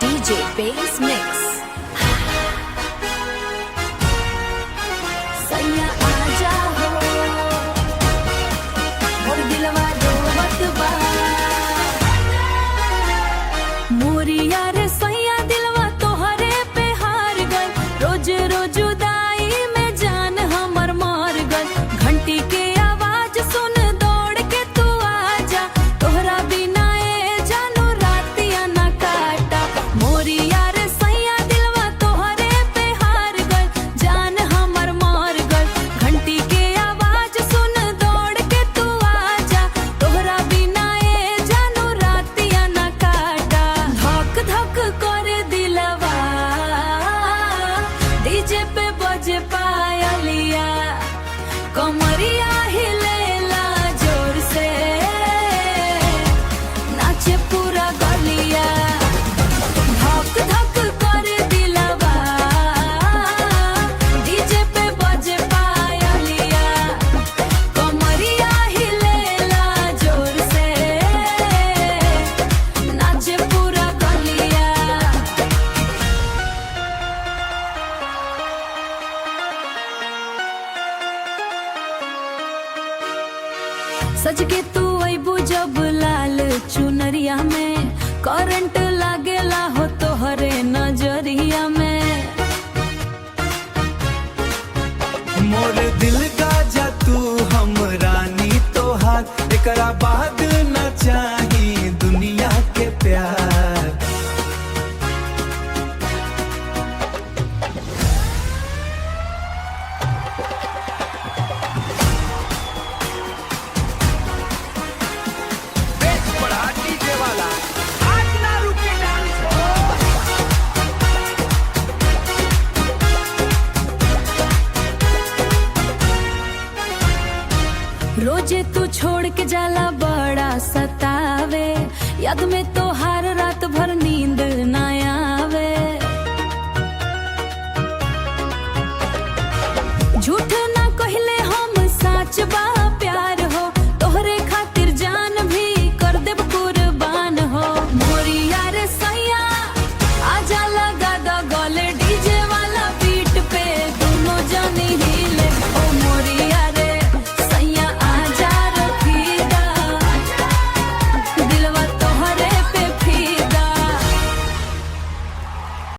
DJ Bass Mix. सैया आजा हो और दिलवा रोवत बा मोरी यार सैया दिलवा तोहरे पे हार गई रोज रोज उदाई में जान हमर मार गई घंटी के आवाज सुन दौड़ के तू आजा तोहरा बिना ए जानू रातिया ना काटा मोरी यार सैया दिलवा तोहरे पे हार गई जान हमर मार गई घंटी के आवाज सुन दौड़ के तू आजा तोहरा बिना ए जानू रातिया ना काटा धक धक करे दिलवा डीजे पे बजे पायलिया कमरिया हिलेला जोर से नाचे पूरा गलिया धक धक करे दिलवा डीजे पे बजे पायलिया कमरिया हिलेला जोर से नाचे पूरा गलिया सज के तू अबू जब लाल चुनरिया में करंट लागेला हो तोहरे नजरिया में मोर दिल का जा तू हम रानी तोहार एकरा बाद न चाही दुनिया के प्यार रोजे तू छोड़ के जाला बड़ा सतावे याद में तो हर रात भर नींद ना आवे झूठ